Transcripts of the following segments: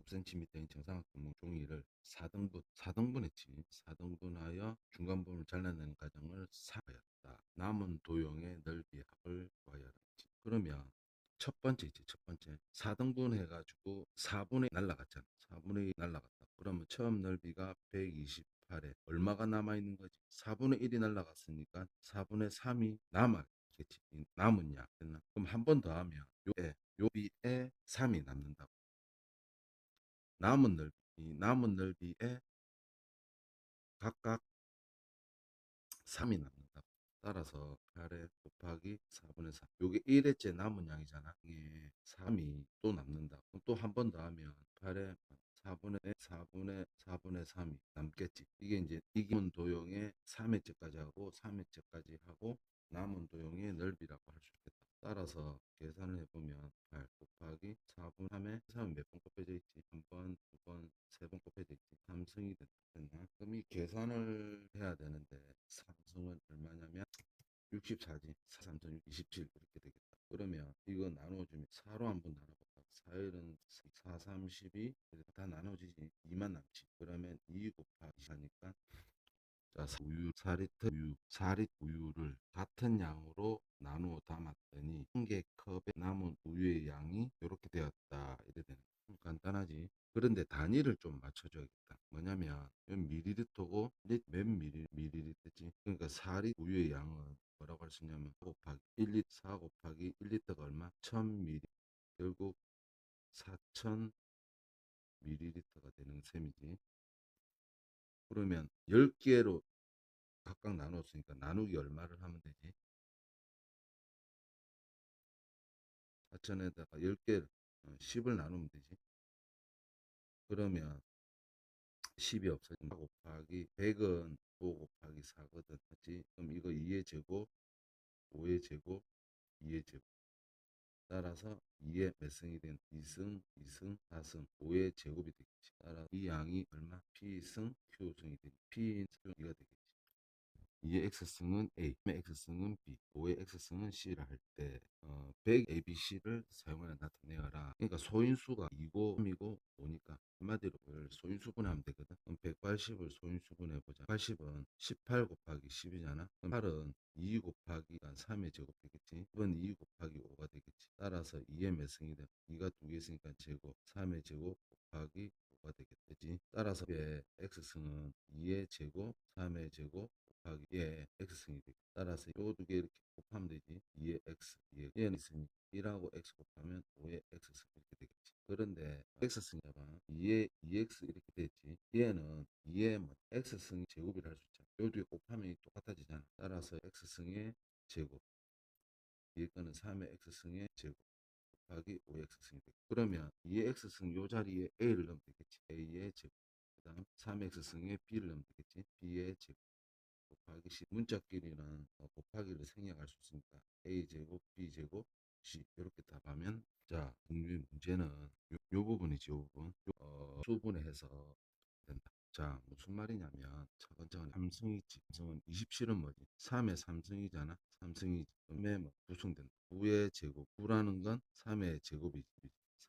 5cm인 정사각형 종이를 4등분했지. 4등분하여 중간부분을 잘라내는 과정을 4였다. 남은 도형의 넓이 합을 구하여라. 그러면 첫 번째 있지. 첫 번째 4등분 해가지고 4분의 날라갔잖아. 4분의 1 날라갔다. 그러면 처음 넓이가 128에 얼마가 남아있는 거지? 4분의 1이 날라갔으니까 4분의 3이 남아있겠지. 남았냐? 됐나? 그럼 한 번 더 하면 요비에 3이 남는다고. 남은 넓이에 각각 3이 남는다고. 따라서 8에 곱하기 4분의 3. 요게 1회째 남은 양이잖아. 이게 3이 또 남는다. 그럼 또 한 번 더 하면 8에 4분의 3이 남겠지. 이게 이제 이기문 도형의 3회째까지 하고 3회째까지 하고 남은 도형의 넓이라고 할 수 있겠다. 따라서 계산을 해보면 8 곱하기 4분 3에 3은 몇 번 곱해져 있지? 한 번, 두 번, 세 번 곱해져 있지. 3승이 됐나? 그럼 이 계산을 해야 되는데 3승은 얼마냐면 64지. 4, 3, 27 이렇게 되겠다. 그러면 이거 나눠주면 4로 한번 나눠볼까? 4일은 4, 3, 12 다 나눠지지. 2만 남지. 그러면 2 곱하기 하니까 자, 우유 4리터 우유 4리터 우유를 같은 양으로 나누어 담았더니 한 개 컵에 남은 우유의 양이 이렇게 되었다. 이래 되는 거. 간단하지. 그런데 단위를 좀 맞춰줘야겠다. 뭐냐면 이건 밀리리터고 몇 밀리리터지? 그러니까 4리터 우유의 양은 뭐라고 할 수 있냐면 4 곱하기 1리터 4 곱하기 1리터가 얼마? 1000ml. 결국 4000ml가 되는 셈이지. 그러면 10개로 각각 나눴으니까 나누기 얼마를 하면 되지? 4천에다가 10개 10을 나누면 되지. 그러면 10이 없어지면 4 곱하기 100은 5 곱하기 4거든. 맞지? 그럼 이거 2의 제곱, 5의 제곱, 2의 제곱. 따라서 2의 몇 승이 된 2승, 2승, 4승, 5의 제곱이 되겠지. 따라 이 양이 얼마? P승, Q승이 되니 P인 2가 되겠지. 2의 x승은 A, 3의 x승은 B, 5의 x승은 C라 할 때 100 ABC를 사용하여 나타내어라. 그러니까 소인수가 2고 3이고 5니까 한마디로 소인수분하면 되거든. 그럼 180을 소인수분해보자. 80은 18 곱하기 10이잖아. 그럼 8은 2 곱하기 3의 제곱 되겠지. 이건 2 곱하기 5가 되겠지. 따라서 2의 몇 승이 돼? 2가 2개 있으니까 제곱, 3의 제곱 곱하기 5가 되겠지. 따라서 x승은 2의 제곱, 3의 제곱 곱하기 x승이 되고 따라서 요 두 개 이렇게 곱하면 되지. 2의 x, 2의 얘는 있으니까 1하고 x 곱하면 5의 x승 이렇게 되겠지. 그런데 x승이 봐봐. 2의 2x 이렇게 됐지. 얘는 2의 x승이 제곱이라 할 수 있잖아. 요 뒤에 곱하면 똑같아지잖아. 따라서 x승의 제곱 뒤에 거는 3의 x승의 제곱 곱하기 5의 x승이 되고 그러면 2의 x승 요 자리에 a를 넣으면 되겠지. a의 제곱 그 다음 3의 x승에 b를 넣으면 되겠지. b의 제곱 곱하기 C 문자끼리는 곱하기를 생략할 수 있으니까 A제곱 B제곱 C 이렇게 답하면 자 공유의 문제는 요 부분이지. 요 부분 수분해서 된다. 자 무슨 말이냐면 첫 번째는 삼승이지. 삼승은 27은 뭐지? 3의 3승이잖아. 3승이지. 그러면 뭐 9승 된다. 9의 제곱 9라는 건 3의 제곱이지.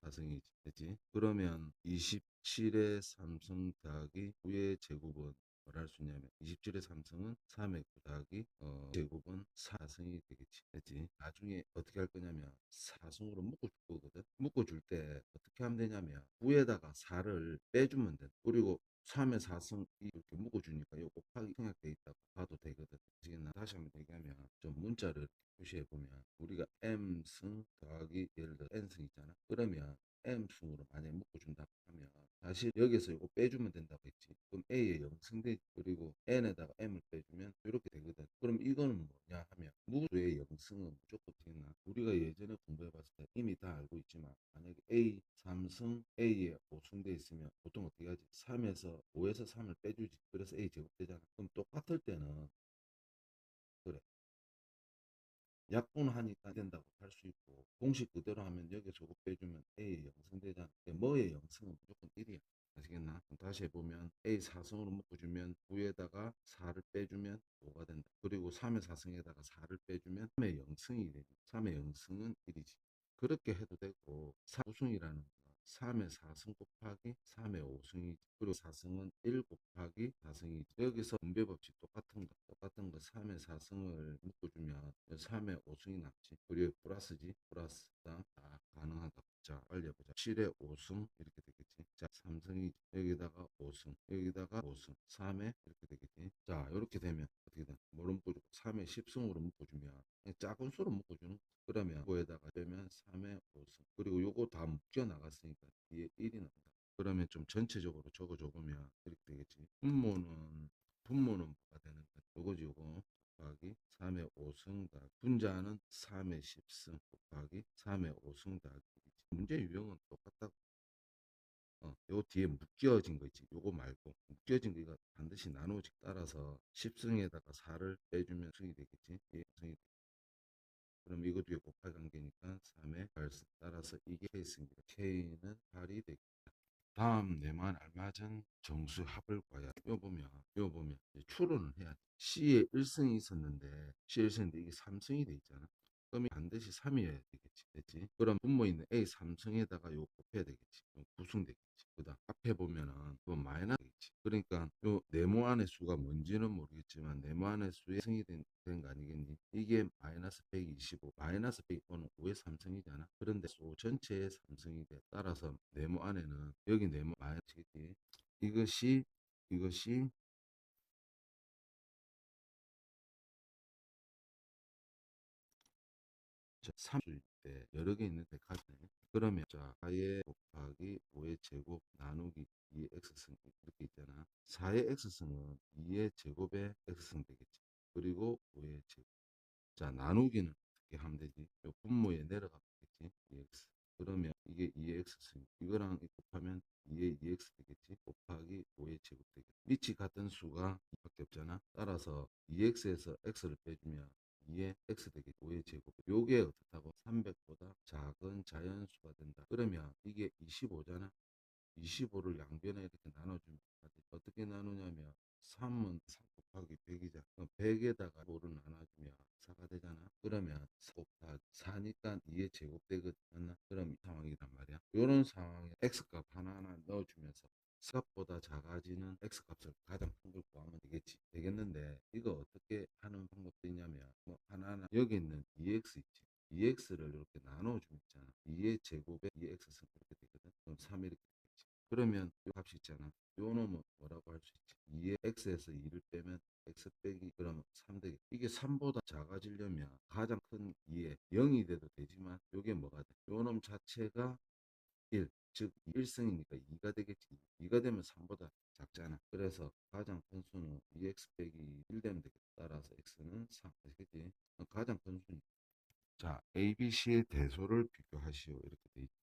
4승이지. 그지? 그러면 27의 3승 더하기 9의 제곱은 뭘 할 수 있냐면 27의 3승은 3의 9 더하기 제곱은 4승이 되겠지. 그치? 나중에 어떻게 할 거냐면 4승으로 묶어줄 거거든. 묶어줄 때 어떻게 하면 되냐면 9에다가 4를 빼주면 돼. 그리고 3의 4승 이렇게 묶어주니까 이 곱하기 생략돼 있다고 봐도 되거든. 지금 다시 한번 얘기하면 좀 문자를 표시해 보면 우리가 m승 더하기 예를 들어 n승 있잖아. 그러면 m승으로 만약에 묶어준다 하면 다시 여기서 이거 빼주면 된다고 했지. 그럼 a의 0승대 그리고 n에다가 m을 빼주면 이렇게 되거든. 그럼 이거는 뭐냐 하면 무수의 0승은 무조건 되나? 우리가 예전에 공부해봤을 때 이미 다 알고 있지만 만약에 a 3승 a의 5승 돼 있으면 보통 어떻게 하지? 3에서 5에서 3을 빼주지. 그래서 a 제곱 되잖아. 그럼 똑같을 때는 그래. 약분하니까 된다고 할 수 있고 공식 그대로 하면 여기 저거 빼주면 A의 0승 되잖아. 뭐의 0승은 무조건 1이야. 아시겠나? 다시 해보면 A 4승으로 묶어주면 9에다가 4를 빼주면 5가 된다. 그리고 3의 4승에다가 4를 빼주면 3의 0승이 되죠. 3의 0승은 1이지. 그렇게 해도 되고 4승이라는 거 3의 4승 곱하기 3의 5승이지. 그리고 4승은 1 곱하기 4승이지. 여기서 분배법칙 똑같은 거 3의 4승을 묶어주면 3의 5승이 남지. 그리고 플러스지. 플러스 다 가능하다. 자, 빨리 해보자. 7의 5승 이렇게 되겠지. 자, 3승이 여기다가 5승, 여기다가 5승, 3에 이렇게 되겠지. 자, 이렇게 되면 어떻게 돼? 뭐로 묶어주고 3에 10승으로 묶어주면 작은 수로 묶어주는 거지. 그러면 이거에다가 빼면 3의 5승. 그리고 요거 다 묶여 나갔으니까 뒤에 1이 나온다. 그러면 좀 전체적으로 적어 적으면 이렇게 되겠지. 분모는 뭐가 되는 거야? 요거지 요거. 곱하기 3의 5승 더하기 분자는 3의 10승 곱하기 3의 5승 더하기 문제 유형은 똑같다고. 요 뒤에 묶여진 거 있지. 요거 말고 묶여진 거 이거 반드시 나누지. 따라서 10승에다가 4를 빼주면 승이 되겠지. 예, 승이. 그럼 이거 뒤에 곱할 관계니까 3의 8승. 따라서 이게 K승입니다. K는 8이 되겠다. 다음 내만 알맞은 정수 합을 구하여. 요 보면 이제 추론을 해야지. C에 1승이 있었는데 C에 1승인데 이게 3승이 돼 있잖아. 그러면 반드시 3이어야 되겠지. 됐지? 그럼 분모 있는 A 3승에다가 요 곱해야 되겠지. 9승 되겠지. 그다음 앞에 보면은 또 마이너스 되겠지. 그러니까 요 네모 안의 수가 뭔지는 모르겠지만 네모 안의 수의 승이 된 거 아니겠니? 이게 마이너스 125, 마이너스 125는 5의 3승이잖아. 그런데 수 전체의 3승이 돼. 따라서 네모 안에는 여기 네모 마이너스겠지. 이것이 3수일 때 여러 개 있는데 같네. 그러면 자 4의 곱하기 5의 제곱 나누기 2의 x승 이렇게 있잖아. 4의 x승은 2의 제곱의 x승 되겠지. 그리고 5의 제곱. 자 나누기는 어떻게 하면 되지? 요 분모에 내려가면 되겠지. 2x. 그러면 이게 2x 이거랑 곱하면 2의 2x 되겠지. 곱하기 5의 제곱 되겠지. 밑이 같은 수가 2밖에 없잖아. 따라서 2x에서 x를 빼주면 2의 x 되겠지. 5의 제곱. 요게 어떻다고? 300보다 작은 자연수가 된다. 그러면 이게 25잖아. 25를 양변에 이렇게 나눠주면 어떻게 나누냐면 3은 4 곱하기 100이잖아. 그럼 100에다가 5를 나눠주면 4가 되잖아. 그러면 4 곱하기 4니까 2의 제곱 되거든. 맞나? 그럼 이 상황이란 말이야. 이런 상황에 x값 하나하나 넣어주면서 x값보다 작아지는 x값을 가장 큰 걸 구하면 되겠는데 이거 어떻게 하는 방법도 있냐면 뭐 하나하나 여기 있는 2x 있지. 2x를 이렇게 나눠주면 있잖아. 2의 제곱에 2x승 이렇게 되거든. 그럼 3 이렇게 되겠지. 그러면 이 값이 있잖아. 요 놈은 뭐라고 할 수 있지? 2의 x에서 2를 빼면 x 빼기 그러면 3 되겠지. 이게 3보다 작아지려면 가장 큰 2에 0이 돼도 되지만 요게 뭐가 돼? 요 놈 자체가 1, 즉 1승이니까 2가 되겠지. 2가 되면 3보다 작잖아. 그래서 가장 큰 수는 2x 빼기 1 되면 되겠다. 따라서 x는 3. 되겠지? 가장 큰 수는 자, ABC의 대소를 비교하시오. 이렇게 돼 있죠.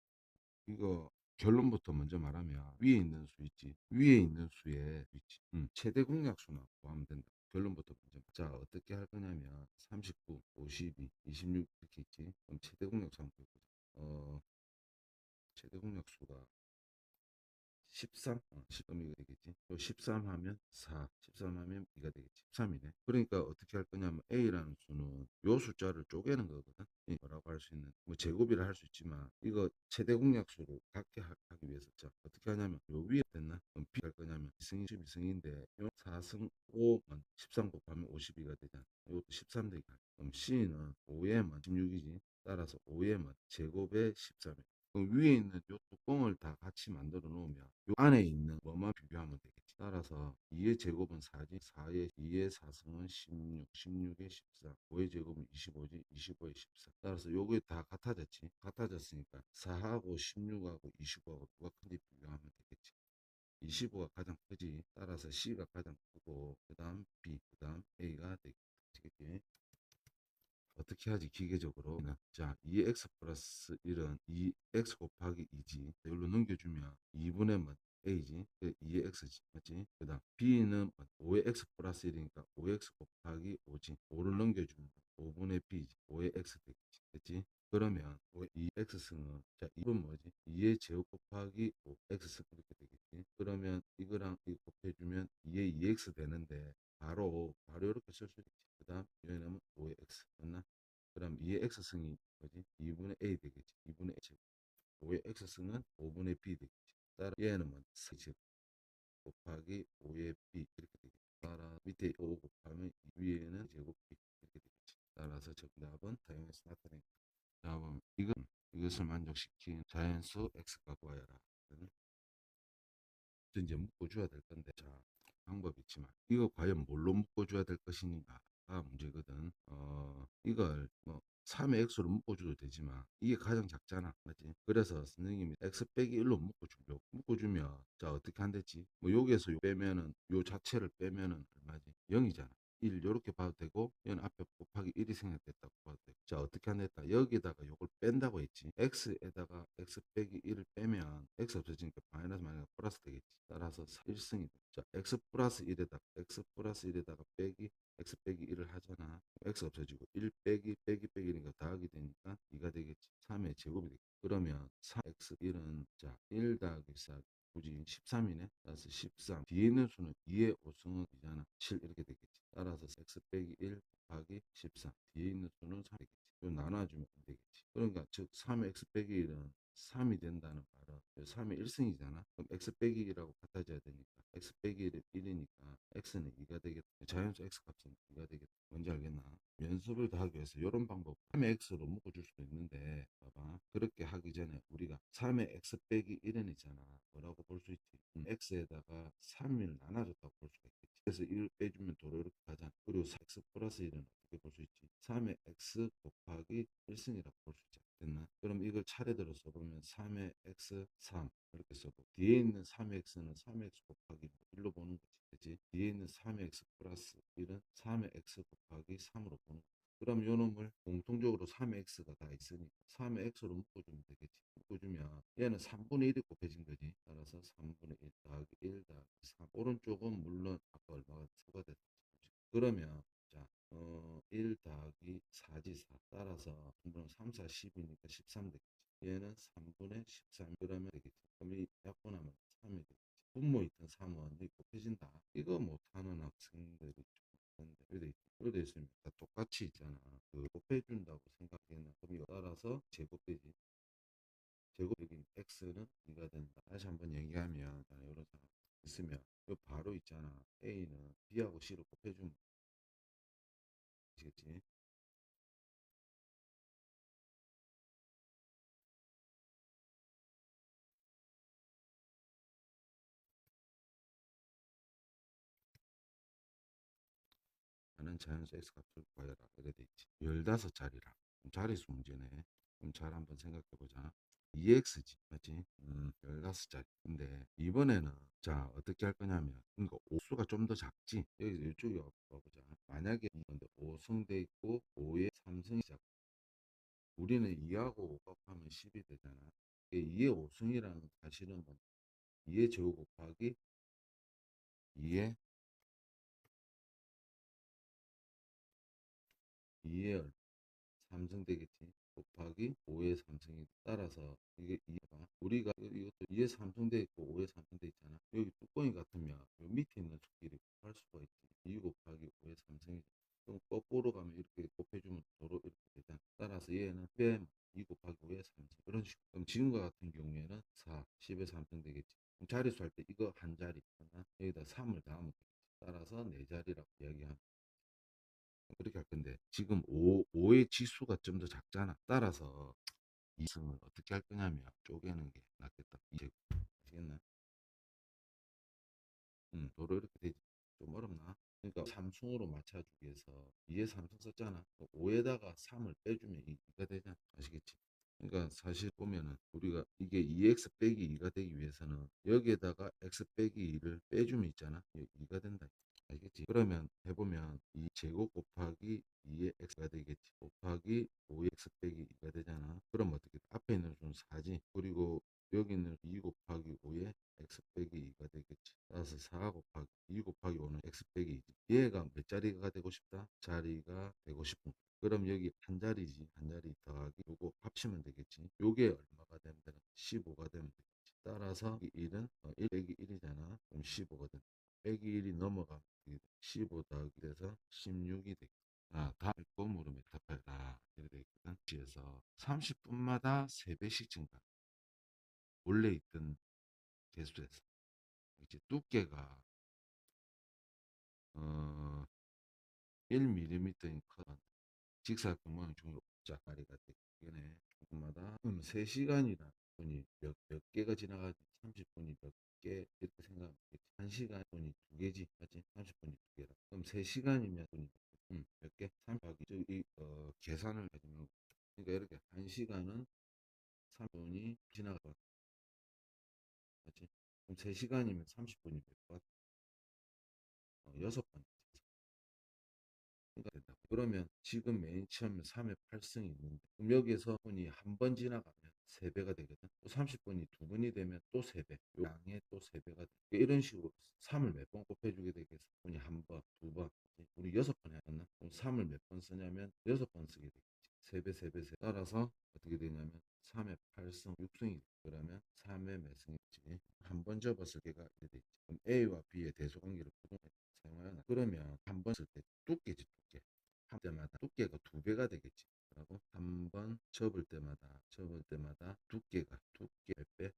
이거 결론부터 먼저 말하면 위에 있는 수 있지. 위에 있는 수에 있지. 최대 공약수만 구하면 된다. 결론부터 먼저. 자, 어떻게 할 거냐면 39, 52, 26 이렇게 있지. 그럼 최대 공약수 한번 보자. 최대 공약수가 13? 13이 되겠지. 또 13 하면 4, 13 하면 2가 되겠지. 13이네. 그러니까 어떻게 할 거냐면 A라는 수는 요 숫자를 쪼개는 거거든. 뭐라고 할 수 있는 뭐 제곱이라 할 수 있지만 이거 최대 공약수로 갖게 하기 위해서 자 어떻게 하냐면 요 위에 됐나? 그럼 B 할 거냐면 2승이 12승인데 요 4승 5만 13 곱하면 52가 되잖아. 이것도 13 되게 할. 그럼 C는 5에만 16이지. 따라서 5에만 제곱에 13. 그 위에 있는 요 뚜껑을 다 같이 만들어 놓으면 요 안에 있는 뭐만 비교하면 되겠지. 따라서 2의 제곱은 4지. 4의 2의 4승은 16, 16의 14, 5의 제곱은 25지. 25의 14. 따라서 요게 다 같아졌지. 같아졌으니까 4하고 16하고 25하고 누가 큰지 비교하면 되겠지. 25가 가장 크지. 따라서 C가 가장 크고 그 다음 B, 그 다음 A가 되겠지. 어떻게 하지 기계적으로 자 2x 플러스 1은 2x 곱하기 2지 이걸로 넘겨주면 2분의 뭐 a지 2의 x지 맞지 그 다음 b는 5의 x 플러스 1이니까 5x 곱하기 5지 5를 넘겨주면 5분의 b지 5의 x 되겠지 됐지 그러면 2x승은 자 2분 뭐지 2의 제곱 곱하기 5x승 이렇게 되겠지 그러면 이거랑 이거 곱해주면 2의 2x 되는데 바로 이렇게 쓸 수 있지. 그 다음 여기는 5의 x 맞나? 그럼 2의 x승이 뭐지? 2분의 a 되겠지. 2분의 a 제곱. 5의 x는 5분의 b 되겠지. 따라 얘는 뭐 4제곱 곱하기 5의 b 이렇게 되겠지. 따라 밑에 5 곱하면 위에는 제곱 b 이렇게 되겠지. 따라서 정답은 사용해서 나타낸다. 자, 그럼 이것을 만족시킨 자연수 x가 구하여라. 이제 묶어줘야 될 건데, 자, 방법이 있지만 이거 과연 뭘로 묶어줘야 될 것이냐가 문제거든. 이걸 뭐 3의 x로 묶어줘도 되지만 이게 가장 작잖아, 맞지? 그래서 선생님이 x 빼기 1로 묶어주려고. 묶어주면 자 어떻게 한댔지? 뭐 여기에서 요 빼면은 요 자체를 빼면은 얼마지? 0이잖아. 1 요렇게 봐도 되고 얘는 앞에 곱하기 1이 생략됐다고 봐도 되고. 자 어떻게 한댔다? 여기다가 요걸 뺀다고 했지. x에다가 x 빼기 1을 빼면 x 없어지니까 마이너스 플러스 되겠지. 따라서 1승이 돼. 자 x 플러스 1에다가 빼기 x 빼기 1을 하잖아. x 없어지고 1 빼기 1이니까 더하기 되니까 2가 되겠지. 3의 제곱이 되겠지. 그러면 4x 1은 자 1 더하기 4 굳이 13이네. 따라서 13. 뒤에 있는 수는 2의 5승은 2잖아. 7 이렇게 되겠지. 따라서 x 빼기 1 곱하기 13. 뒤에 있는 수는 3 되겠지. 이거 나눠주면 되겠지. 그러니까 즉 3의 x 빼기 1은 3이 된다는 말은 3의 1승이잖아. 그럼 x 빼기 1하고 같아져야 되니까 x 빼기 1이니까 x는 2가 되겠다. 자연수 x 값은 2가 되겠다. 뭔지 알겠나? 연습을 더 하기 위해서 이런 방법 3의 x로 묶어줄 수도 있는데 봐봐. 그렇게 하기 전에 우리가 3의 x 빼기 1은 있잖아. 뭐라고 볼 수 있지? x에다가 3을 나눠줬다고 볼 수가 있겠지. 그래서 1을 빼주면 도로 이렇게 가잖아. 그리고 x 플러스 1은 어떻게 볼 수 있지? 3의 x 곱하기 1승이라고 볼 수 있지. 됐나? 그럼 이걸 차례대로 써보면 3의 x 3 이렇게 써보고 뒤에 있는 3의 x는 3의 x 곱하기 1로 보는 거지. 그치? 뒤에 있는 3의 x 플러스 1은 3의 x 곱하기 3으로 보는 거지. 그럼 요 놈을 공통적으로 3의 x가 다 있으니까 3의 x로 묶어주면 되겠지. 묶어주면 얘는 3분의 1이 곱해진 거지. 따라서 3분의 1 더하기 1 더하기 3. 오른쪽은 물론 아까 얼마가 추가됐지. 그러면 자 1 더하기 4지 4. 따라서 3, 4, 10이니까 13 되겠지. 얘는 3분의 13 그러면 되겠지. 그럼 이 약분하면 3이 되겠지. 분모 있던 3은 이 곱해진다. 이거 못하는 학생들이 좀 있는데 그래 돼 있으면 다 똑같이 있잖아. 그 곱해준다고 생각했나? 그럼 이거 따라서 제곱되지. 제곱적인 x는 2가 된다. 다시 한번 얘기하면 이런 상황 있으면 이 바로 있잖아. a는 b하고 c로 곱해주면 되겠지. 나는 자연수 x 값을 구하여라. 이래 돼 있지. 15자리라. 자릿수 문제네. 그럼 잘 한번 생각해 보자. 2x지, 맞지? 15자리. 근데 이번에는 자 어떻게 할 거냐면 그러니까 오수가 좀 더 작지. 여기서 이쪽에 와보자. 만약에 5승 돼 있고 5에 3승이 작. 우리는 2하고 5 곱하면 10이 되잖아. 2의 5승이라는 사실은 뭐 2의 제곱 곱하기 2의 2의 3승 되겠지. 곱하기 5의 3승이 따라서 이게 2가 우리가 이것도 2의 3승 돼 있고 5의 3승 돼 있잖아. 여기 뚜껑이 같으면 요 밑에 있는 수끼리 곱할 수가 있지. 2 곱하기 5의 3승이 그럼 거꾸로 가면 이렇게 곱해주면 도로 이렇게 되잖아. 따라서 얘는 빼면 2 곱하기 5의 3승 이런 식으로. 그럼 지금과 같은 경우에는 4, 10의 3승 되겠지. 그럼 자릿수 할 때 이거 한 자리 하나 여기다 3을 더하면 되겠지. 따라서 4자리라고 이야기하면 그렇게 할 건데 지금 5의 지수가 좀 더 작잖아. 따라서 이승을 어떻게 할 거냐면 쪼개는 게 낫겠다. 이제 아시겠나? 도로 이렇게 되지. 좀 어렵나? 그러니까 삼승으로 맞춰주기 위해서 2에 3승 썼잖아. 5에다가 3을 빼주면 2가 되잖아. 아시겠지? 그러니까 사실 보면은 우리가 이게 2x 빼기 2가 되기 위해서는 여기에다가 x 빼기 2를 빼주면 있잖아. 2가 된다. 알겠지? 그러면 해보면 이 제곱 곱하기 2의 x가 되겠지. 곱하기 5의 x 빼기 2가 되잖아. 그럼 어떻게 돼? 앞에 있는 수는 4지. 그리고 여기는 2 곱하기 5의 x 빼기 2가 되겠지. 따라서 4 곱하기 2 곱하기 5는 x 빼기 2지. 얘가 몇 자리가 되고 싶다? 자리가 되고 싶은 거야. 그럼 여기 한 자리지. 한 자리 더하기 요거 합치면 되겠지. 요게 얼마가 되면 되나? 15가 되면 되겠지. 따라서 이 1은 1 빼기 1이잖아. 그럼 15가 된다. 빼기 1이 넘어가면 15 더하기 돼서 16이 되겠다. 다음 꼼으로 메타파이다. 이렇게 되거든. 그래서 30분마다 3배씩 증가. 원래 있던 개수에서 이제 두께가 1mm인 커 직사각형 모양 중에 짝다리가 되네. 조금마다 3시간이나 분이 몇 개가 지나가지 30분이 몇 개 이렇게 생각하면 1시간 분이 2개지 맞지? 30분이 2개라 그럼 3시간이면 분이 몇 개? 30하기 계산을 해주면 그러니까 이렇게 1시간은 3분이 지나가 맞지? 그럼 3시간이면 30분이 몇 번? 6번 된다. 그러면 지금 메인 처음에 3회 8승이 있는데 그럼 여기에서 분이 한 번 지나가면 3배가 되거든. 또 30분이 2번이 되면 또 3배. 양에 또 3배가 돼. 이런 식으로 3을 몇 번 곱해주게 되겠어. 분이 한 번, 두 번. 우리 6번 해야 되나? 그럼 3을 몇 번 쓰냐면 6번 쓰게 되겠지. 3배, 3배, 3배. 따라서 어떻게 되냐면 3회 8승, 6승이 그러면 3회 몇 승이지? 한 번 접었을 때가 이렇게 되지. 그럼 A와 B의 대소관계를 사용하나? 그러면 한 번 쓸 때 두께지 두께. 한 때마다 두께가 2배가 되겠지. 라고 한 번 접을 때마다 두께 몇 배?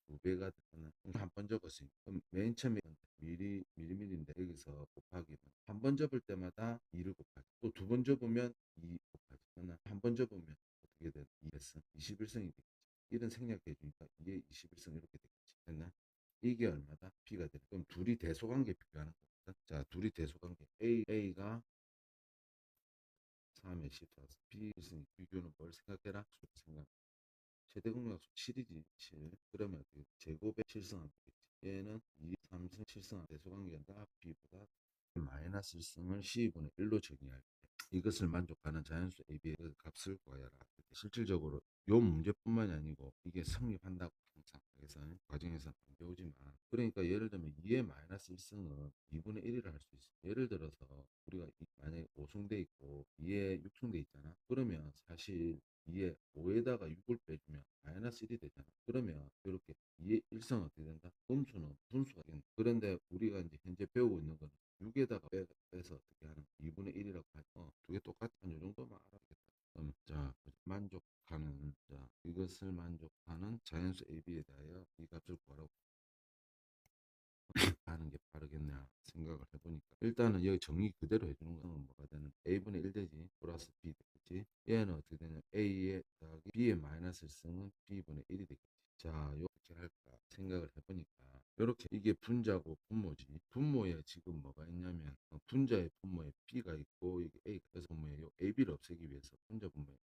2배가 되거나 한 번 접었으니까 그럼 맨 처음에 미리미리인데 여기서 곱하기 한 번 접을 때마다 2를 곱하기 또 두 번 접으면 2 곱하기 한 번 접으면 어떻게 돼? 2성 21성이 되겠지. 이런 생략해 주니까 이게 21성 이렇게 되겠지. 됐나? 이게 얼마다? B가 돼. 그럼 둘이 대소관계 비교하는 거거든. 자, 둘이 대소관계 A가 3에 14, B 비교는 뭘 생각해라? 생각. 최대 공약수 7이지 7. 그러면 그 제곱의 7승하면 되겠지. 얘는 2, 3승 7승 대소관계가 B보다 마이너스 1승을 C분의 1로 정의할 때 이것을 만족하는 자연수 AB의 값을 구하여라. 실질적으로 요 문제뿐만이 아니고 이게 성립한다고 항상 그래서 과정에서 안 배우지만 그러니까 예를 들면 2의 마이너스 1승은 2분의 1이라 할 수 있어. 예를 들어서 우리가 만약에 5승돼 있고 2에 6승돼 있잖아. 그러면 사실 2에 5에다가 6을 빼주면 마이너스 1이 되잖아. 그러면 이렇게 2의 1승은 어떻게 된다? 음수는 분수가 된다. 그런데 우리가 이제 현재 배우고 있는 거는 6에다가 빼서 어떻게 하는 2분의 1이라고 하죠. 두 개 똑같은 이 정도만 알아야겠다. 자, 만족하는 자 이것을 만족하는 자연수 AB에 대하여 이 값을 구하라고 하는 게 빠르겠냐 생각을 해보니까 일단은 여기 정의 그대로 해주는 거는 뭐가 되는 A분의 1 되지 플러스 B 되겠지. 얘는 어떻게 되냐 A의 더하기 B의 마이너스 1승은 B분의 1이 되겠지. 자, 이렇게 할까 생각을 해보니까 이렇게 이게 분자고 분모지. 분모에 지금 뭐가 있냐면 분자의 분모에 B가 있고 이게 A 그래서 분모에 AB를 없애기 위해서 분자 분모에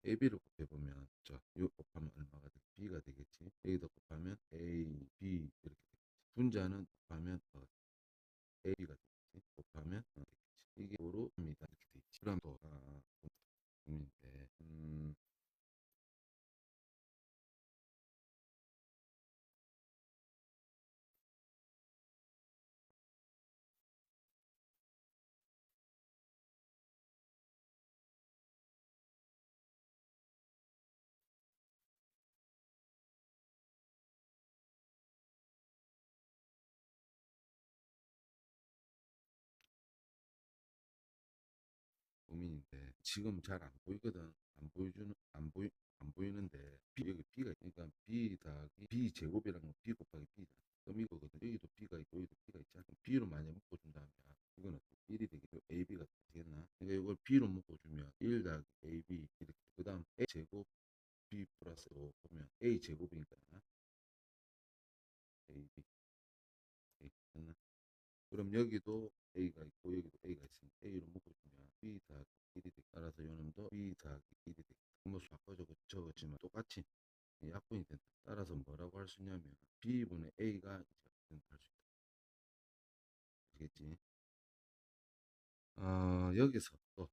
AB를 곱해보면 자, 이거 곱하면 얼마가 돼? B가 되겠지. 여기다 곱하면 A, B 이렇게 되겠지. 분자는 곱하면 AB가 되겠지. 곱하면 되겠지. 이게 5로입니다. 이렇게 돼 있지. 그럼 또 고민인데 고민인데 지금 잘 안 보이거든. 안 보이는데 여기 B가 있으니까 B 더하기 B 제곱이라는 건 B 곱하기 B잖아. 그럼 이거거든. 여기도 B가 있고 여기도 B가 있잖아. B로 만약 묶어준다면 이거는 1이 되겠고 AB가 되겠나? 그러니까 이걸 B로 묶어주면 1 더하기 AB 이렇게 그 다음 A 제곱 B 플러스 5 보면 A 제곱이니까 AB 됐나? 그럼 여기도 A가 있고 여기도 A가 있으니까 A로 묶어주면 B 더하기 1이 되 따라서 요놈도 B 더하기 1이 되 뭐 바꿔 적었지만 똑같이 약분이 된다. 따라서 뭐라고 할 수 있냐면 B분의 A가 이제 할수 있다. 아시겠지? 여기서 또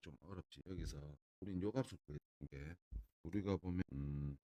좀 어렵지. 여기서 우린 요 값을 구해야 게 우리가 보면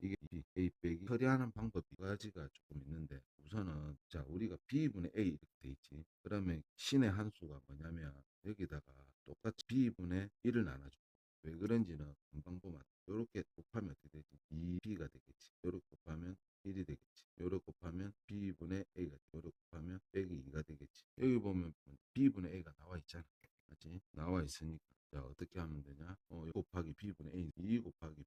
이게 A 빼기 처리하는 방법 두 가지가 조금 있는데 우선은 자 우리가 B분의 A 이렇게 돼 있지. 그러면 신의 한 수가 뭐냐면 여기다가 똑같이 B분의 1을 나눠줘. 왜 그런지는 금방 보면 이렇게 곱하면 어떻게 되지? 2B가 되겠지. 이렇게 곱하면 1이 되겠지. 요렇게 곱하면 B분의 A가 요렇게 곱하면 빼기 2가 되겠지. 여기 보면 B분의 A가 나와 있잖아. 맞지? 나와 있으니까 자 어떻게 하면 되냐? 곱하기 b분의 a, 2 곱하기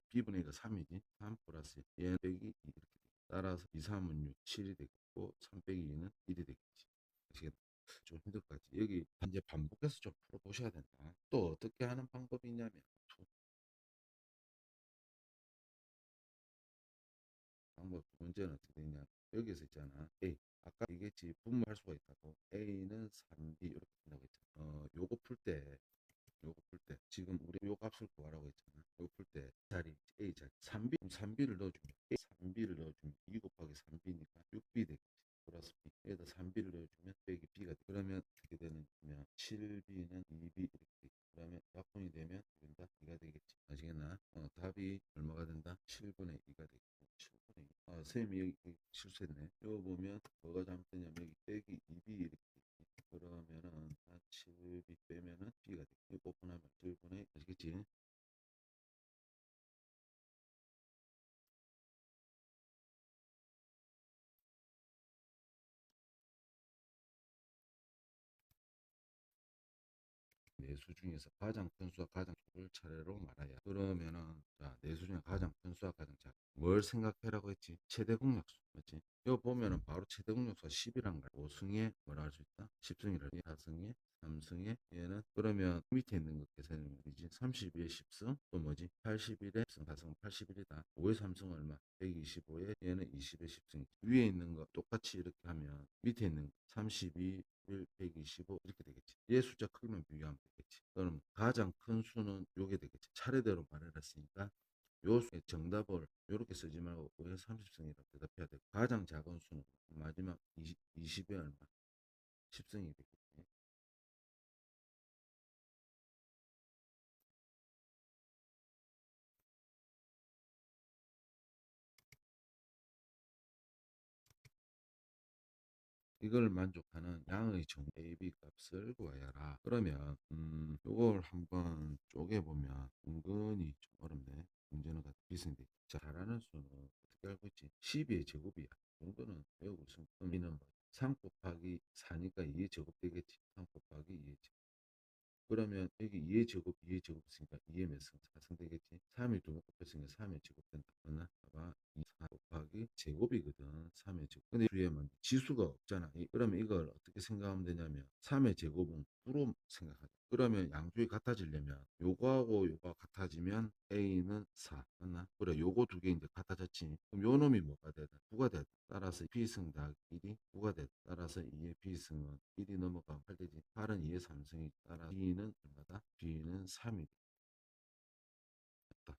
b분의 a가 3이지. 3 플러스 얘 빼기 2 이렇게 돼. 따라서 2, 3은 6, 7이 되겠고 3 빼기 2는 1이 되겠지. 아시겠다? 좀 힘들 것 같지. 여기 이제 반복해서 좀 풀어보셔야 된다. 또 어떻게 하는 방법이 있냐면 방법 두 번째는 어떻게 되냐. 여기서 있잖아. A. 아까 얘기했지. 분모할 수가 있다고. A는 3B 이렇게 된다고 했잖아. 요거 풀 때 지금 우리 요 값을 구하라고 했잖아. 요거 풀 때 자리 A 자리 3B 3B를 넣어주면 3B를 넣어주면 2 곱하기 3B니까 6B 되겠지. 플러스 B. 여기다 3B를 넣어주면 빼기 B가 돼. 그러면 어떻게 되느냐면 7B는 2B 이렇게 돼. 그러면 약분이 되면 된다 2가 되겠지. 아시겠나? 답이 얼마가 된다? 7분의 2가 되겠고 7분의 2. 쌤이 여기 실수했네. 이거 보면 뭐가 잘못되냐면 여기 빼기 2B 이렇게 그러면은 7B 빼면은 B가 돼. 이거 오픈하면 7분의 아시겠지? 내수 중에서 가장 큰 수와 가장 작을 차례로 말하여. 그러면은 자 내수 중에 가장 큰 수와 가장 작. 뭘 생각해라고 했지? 최대 공약수 맞지? 이거 보면은 바로 최대 공약수가 10이란 거야. 5승에 뭐라 할 수 있다? 10승이라. 4승에 3승에 얘는 그러면 밑에 있는 거 계산하면 되지. 32에 10승 또 뭐지? 81에 10승 4승 81이다. 5에 3승 얼마? 125에 얘는 20에 10승. 위에 있는 거 똑같이 이렇게 하면 밑에 있는 거 32 1, 125 이렇게 되겠지. 얘 숫자 크기만 비교하면 되겠지. 그럼 가장 큰 수는 요게 되겠지. 차례대로 말해놨으니까 요 수의 정답을 요렇게 쓰지 말고 왜 30승이라고 대답해야 되고 가장 작은 수는 마지막 20에 얼마? 10승이 되겠지. 이걸 만족하는 양의 정 AB 값을 구하여라. 그러면 요걸 한번 쪼개보면 은근히 좀 어렵네. 문제는 같은 비슷한데 잘하는 수는 어떻게 알고 있지? 12의 제곱이야. 이 정도는 외우고 있으면 의미는 뭐 3 곱하기 4니까 2의 제곱 되겠지. 3 곱하기 2의 제곱. 그러면 여기 2의 제곱, 2의 제곱 있으니까 2의 몇 승? 4승 되겠지? 3이 두번 곱했으니까 3의 제곱 된다. 맞나? 봐봐. 2, 4 곱하기 제곱이거든. 3의 제곱. 근데 주의하면 지수가 없잖아. 그러면 이걸 어떻게 생각하면 되냐면 3의 제곱은 9로 생각하자. 그러면 양쪽이 같아지려면 요거하고 요거가 같아지면 A는 4. 맞나? 그래 요거 두 개 이제 같아졌지. 그럼 요 놈이 뭐가 되다? 9가 되다. 따라서 B승 더하기 1이 9가 되다. 따라서 2의 B승은 1이 넘어가면 8 되지. 8은 2의 3승이 따라 B는 얼마다? B는 3이 됐다.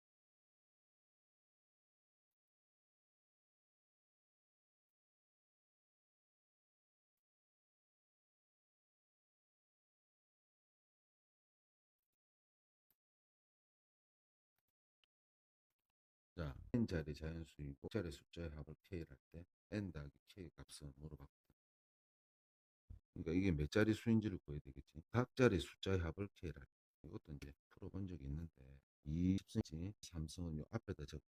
자, n자리 자연수이고 자리 숫자의 합을 k를 할 때 n 더하기 k 값은 물어봤거든. 그러니까 이게 몇 자리 수인지를 구해야 되겠지. 각 자리 숫자의 합을 k를 할 때. 이것도 이제 풀어본 적이 있는데 20승이지 3승은 요 앞에다 적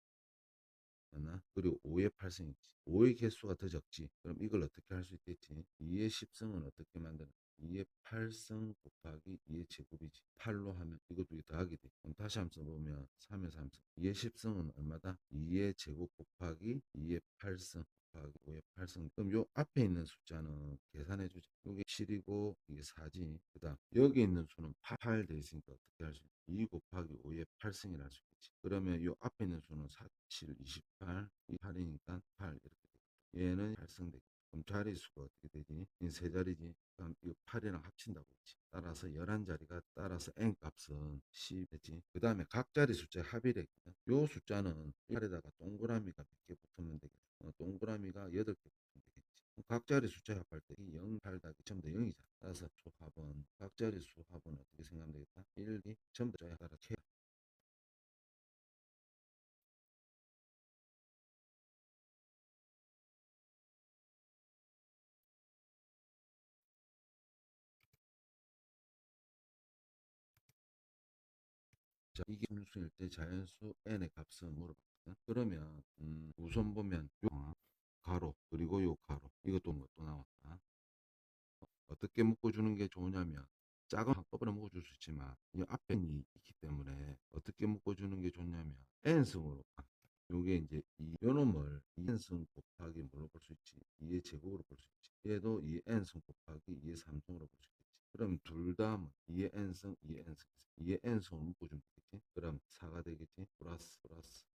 맞나? 그리고 5의 8승이지. 5의 개수가 더 적지. 그럼 이걸 어떻게 할 수 있겠지? 2의 10승은 어떻게 만드나? 2의 8승 곱하기 2의 제곱이지. 8로 하면 이거 두 개 더하게 돼. 그럼 다시 한번 써보면 3의 3승. 2의 10승은 얼마다? 2의 제곱 곱하기 2의 8승 곱하기 5의 8승. 그럼 요 앞에 있는 숫자는 계산해 주자. 이게 7이고 이게 4지. 그 다음 여기 있는 수는 8 돼 있으니까 어떻게 할 수 있지? 2 곱하기 5의 8승이라 할 수 있지. 그러면 요 앞에 있는 수는 4, 7, 28, 이 8이니까 8 이렇게 되고 얘는 8승 되고 그럼 자릿수가 어떻게 되지? 이 세 자리지. 그럼 이 8이랑 합친다고 했지. 따라서 11자리가 따라서 n 값은 10 됐지. 그 다음에 각 자리 숫자의 합이랬거든. 요 숫자는 8에다가 동그라미가 몇 개 붙으면 되겠지. 동그라미가 8개 붙으면 되겠지. 각 자리 숫자 합할 때 0, 8 더하기 전부 다 0이잖아. 따라서 수합은 각 자리 수합은 어떻게 생각하면 되겠다? 1, 2 전부 다 따라 K. 자, 이게 함수일 때 자연수 n의 값은 물어봤거든. 그러면 우선 보면 요 가로 그리고 요 가로 이것도 뭐 또 나왔다. 어떻게 묶어주는 게 좋으냐면 작은 한꺼번에 묶어줄 수 있지만 이 앞에 이 있기 때문에 어떻게 묶어주는 게 좋냐면 n승으로 요게 이제 요놈을 2n승 곱하기 뭘로 볼 수 있지? 2의 제곱으로 볼 수 있지. 얘도 2n승 곱하기 2의 3승으로 볼 수 있겠지. 그럼 둘 다 2의 n승, 2의 n승, 2의 n승을 묶어주면 되겠지. 그럼 4가 되겠지. 플러스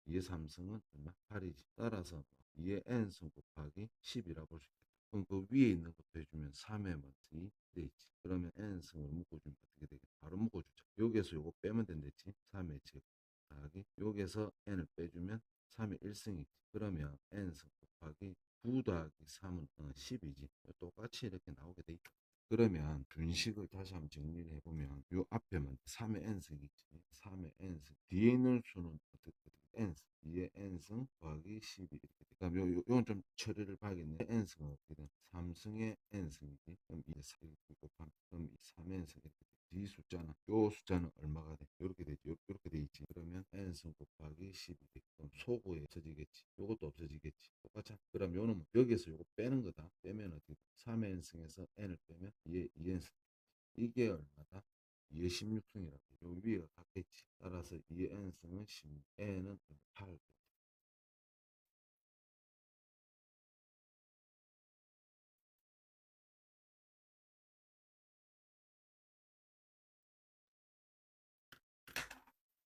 2의 3승은 얼마? 8이지. 따라서 2의 n승 곱하기 10이라 볼 수 있겠다. 그럼 그 위에 있는 것도 해주면 3의 먼지 돼 있지. 그러면 n승을 묶어주면 어떻게 되겠다? 바로 묶어주자. 여기에서 요거 빼면 된댔지. 3의 제곱 더하기 여기에서 n을 빼주면 3의 1승이지. 그러면 n승 곱하기 9 더하기 3은 10이지. 똑같이 이렇게 나오게 돼 있다. 그러면 분식을 다시 한번 정리를 해보면 요 앞에만 3의 n승이 있지. 3의 n승 뒤에 있는 수는 어떻게 n승 2의 n승 더하기 12 이렇게 돼. 그럼 요건 좀 처리를 봐야겠네. n승은 어떻게 돼? 3승의 n승이지. 그럼 2의 4 곱하면 그럼 이 3의 n승 이렇게 돼. 이 숫자는 요 숫자는 얼마가 돼? 이렇게 되지. 이렇게 돼 있지. 그러면 n승 곱하기 12 돼. 그럼 소구에 없어지겠지. 요것도 없어지겠지. 똑같아. 그럼 요는 여기에서 요거 빼는 거다. 빼면 어떻게 돼? 3의 n승에서 n을 빼면 2의 2n승. 이게 얼마다? 2의 16승이라고. 요 위가 같겠지. 따라서 2의 n승은 16, n은 8.